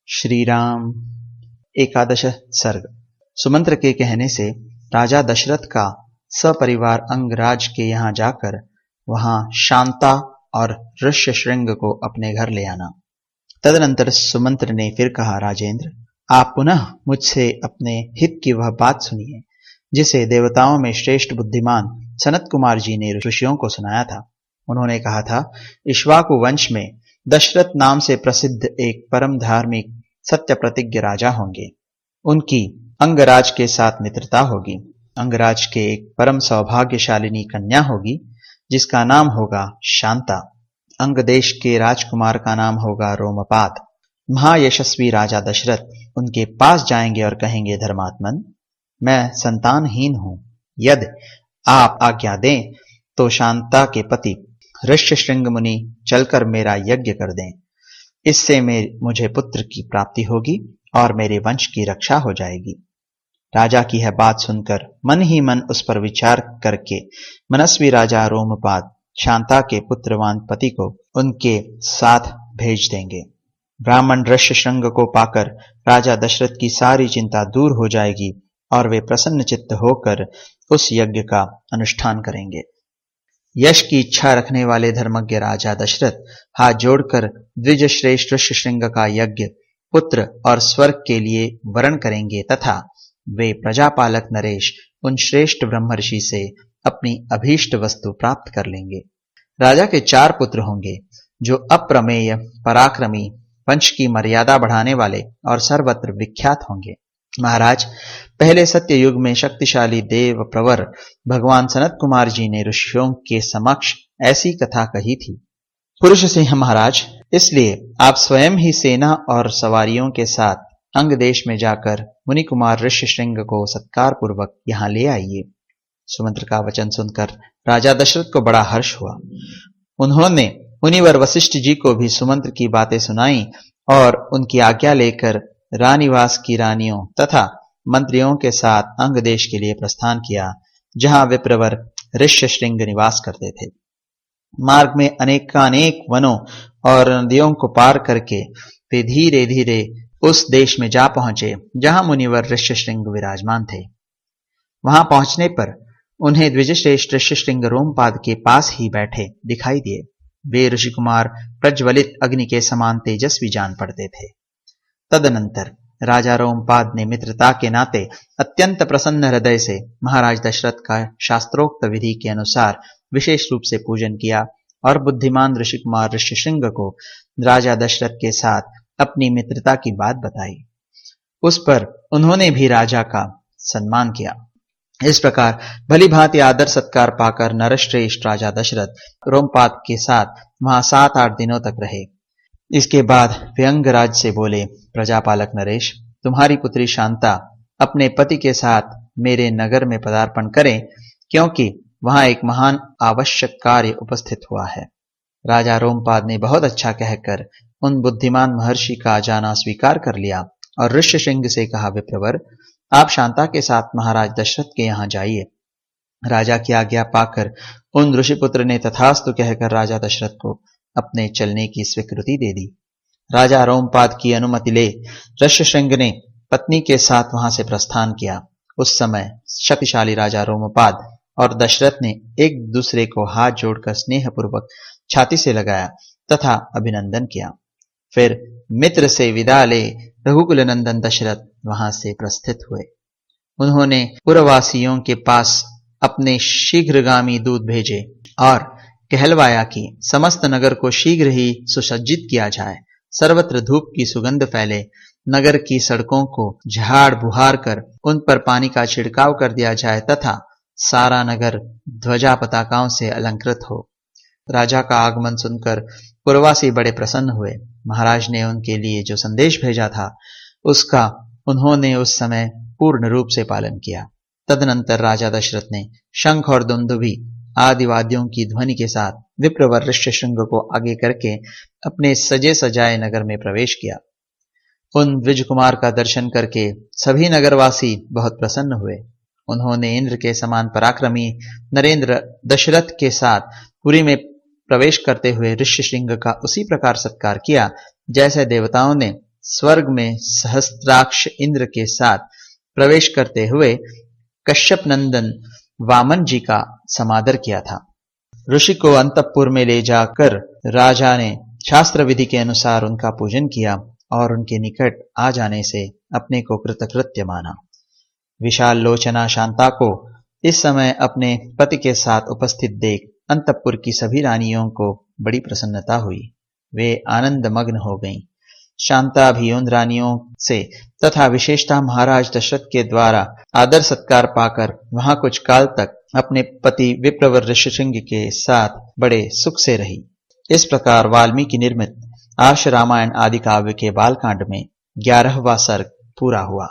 श्री राम। एकादश सर्ग। सुमंत्र के कहने से राजा दशरथ का सपरिवार अंगराज के यहाँ जाकर वहां शांता और ऋष्यशृंग को अपने घर ले आना। तदनंतर सुमंत्र ने फिर कहा, राजेंद्र, आप पुनः मुझसे अपने हित की वह बात सुनिए जिसे देवताओं में श्रेष्ठ बुद्धिमान सनत कुमार जी ने ऋषियों को सुनाया था। उन्होंने कहा था, इक्ष्वाकु वंश में दशरथ नाम से प्रसिद्ध एक परम धार्मिक सत्य प्रतिज्ञ राजा होंगे। उनकी अंगराज के साथ मित्रता होगी। अंगराज के एक परम सौभाग्यशालिनी कन्या होगी जिसका नाम होगा शांता। अंग देश के राजकुमार का नाम होगा रोमपाद। महायशस्वी राजा दशरथ उनके पास जाएंगे और कहेंगे, धर्मात्मन, मैं संतानहीन हूं। यदि आप आज्ञा दें तो शांता के पति ऋष्यशृंग मुनि चलकर मेरा यज्ञ कर दें। इससे मुझे पुत्र की प्राप्ति होगी और मेरे वंश की रक्षा हो जाएगी। राजा की यह बात सुनकर मन ही मन उस पर विचार करके मनस्वी राजा रोमपाद शांता के पुत्रवान पति को उनके साथ भेज देंगे। ब्राह्मण ऋष्यशृंग को पाकर राजा दशरथ की सारी चिंता दूर हो जाएगी और वे प्रसन्न चित्त होकर उस यज्ञ का अनुष्ठान करेंगे। यश की इच्छा रखने वाले धर्मज्ञ राजा दशरथ हाथ जोड़कर द्विज श्रेष्ठ ऋष्यशृंग का यज्ञ पुत्र और स्वर्ग के लिए वरण करेंगे तथा वे प्रजापालक नरेश उन श्रेष्ठ ब्रह्मर्षि से अपनी अभीष्ट वस्तु प्राप्त कर लेंगे। राजा के 4 पुत्र होंगे जो अप्रमेय, पराक्रमी, वंश की मर्यादा बढ़ाने वाले और सर्वत्र विख्यात होंगे। महाराज, पहले सत्य युग में शक्तिशाली देव प्रवर भगवान सनत कुमार जी ने ऋषियों के समक्ष ऐसी कथा कही थी। पुरुष सिंह महाराज, इसलिए आप स्वयं ही सेना और सवारियों के साथ अंग देश में जाकर मुनि कुमार ऋष्यशृंग को सत्कार पूर्वक यहाँ ले आइए। सुमंत्र का वचन सुनकर राजा दशरथ को बड़ा हर्ष हुआ। उन्होंने मुनिवर वशिष्ठ जी को भी सुमंत्र की बातें सुनाई और उनकी आज्ञा लेकर रानीवास की रानियों तथा मंत्रियों के साथ अंग देश के लिए प्रस्थान किया, जहां विप्रवर ऋष्यशृंग निवास करते थे। मार्ग में अनेकानेक वनों और नदियों को पार करके वे धीरे धीरे उस देश में जा पहुंचे जहां मुनिवर ऋष्यशृंग विराजमान थे। वहां पहुंचने पर उन्हें द्विजश्रेष्ठ ऋष्यशृंग रोमपाद के पास ही बैठे दिखाई दिए। वे ऋषि कुमार प्रज्वलित अग्नि के समान तेजस्वी जान पड़ते थे। तदनंतर राजा रोमपाद ने मित्रता के नाते अत्यंत प्रसन्न हृदय से महाराज दशरथ का शास्त्रोक्त विधि के अनुसार विशेष रूप से पूजन किया और बुद्धिमान ऋषि कुमार ऋष्यशृंग को राजा दशरथ के साथ अपनी मित्रता की बात बताई। उस पर उन्होंने भी राजा का सम्मान किया। इस प्रकार भली भांति आदर सत्कार पाकर नरश्रेष्ठ राजा दशरथ रोमपाद के साथ वहां 7-8 दिनों तक रहे। इसके बाद वे अंगराज से बोले, प्रजापालक नरेश, तुम्हारी पुत्री शांता अपने पति के साथ मेरे नगर में पदार्पण करें, क्योंकि वहां एक महान आवश्यक कार्य उपस्थित हुआ है। राजा रोमपाद ने बहुत अच्छा कहकर उन बुद्धिमान महर्षि का जाना स्वीकार कर लिया और ऋष्यशृंग से कहा, विप्रवर, आप शांता के साथ महाराज दशरथ के यहाँ जाइए। राजा की आज्ञा पाकर उन ऋषिपुत्र ने तथास्तु कहकर राजा दशरथ को अपने चलने की स्वीकृति दे दी। राजा रोमपाद की अनुमति ले ऋष्यशृंग ने पत्नी के साथ वहां से प्रस्थान किया। उस समय शक्तिशाली राजा रोमपाद और दशरथ ने एक दूसरे को हाथ जोड़कर स्नेहपूर्वक छाती से लगाया तथा अभिनंदन किया। फिर मित्र से विदा ले रघुकुल नंदन दशरथ वहां से प्रस्थित हुए। उन्होंने पुरवासियों के पास अपने शीघ्रगामी दूत भेजे और कहलवाया कि समस्त नगर को शीघ्र ही सुसज्जित किया जाए, सर्वत्र धूप की सुगंध फैले, नगर की सड़कों को झाड़ बुहार कर उन पर पानी का छिड़काव कर दिया जाए तथा सारा नगर ध्वजा पताकाओं से अलंकृत हो। राजा का आगमन सुनकर पुरवासी बड़े प्रसन्न हुए। महाराज ने उनके लिए जो संदेश भेजा था उसका उन्होंने उस समय पूर्ण रूप से पालन किया। तदनंतर राजा दशरथ ने शंख और दुंदुभी आदि वाद्यों की ध्वनि के साथ विप्रवर ऋष्यशृंग को आगे करके अपने सजे सजाए नगर में प्रवेश किया। उन द्विज कुमार का दर्शन करके सभी नगरवासी बहुत प्रसन्न हुए। उन्होंने इंद्र के समान पराक्रमी नरेंद्र दशरथ के साथ पुरी में प्रवेश करते हुए ऋष्यशृंग का उसी प्रकार सत्कार किया जैसे देवताओं ने स्वर्ग में सहस्त्राक्ष इंद्र के साथ प्रवेश करते हुए कश्यप नंदन वामन जी का समादर किया था। ऋषि को अंतःपुर में ले जाकर राजा ने शास्त्र विधि के अनुसार उनका पूजन किया और उनके निकट आ जाने से अपने को कृतकृत्य माना। विशाल लोचना शांता को इस समय अपने पति के साथ उपस्थित देख अंतःपुर की सभी रानियों को बड़ी प्रसन्नता हुई। वे आनंद मग्न हो गईं। शांता भी उन रानियों से तथा विशेषतः महाराज दशरथ के द्वारा आदर सत्कार पाकर वहां कुछ काल तक अपने पति विप्रवर ऋषिशृंग के साथ बड़े सुख से रही। इस प्रकार वाल्मीकि निर्मित आर्ष रामायण आदि काव्य के बालकांड में 11वां सर्ग पूरा हुआ।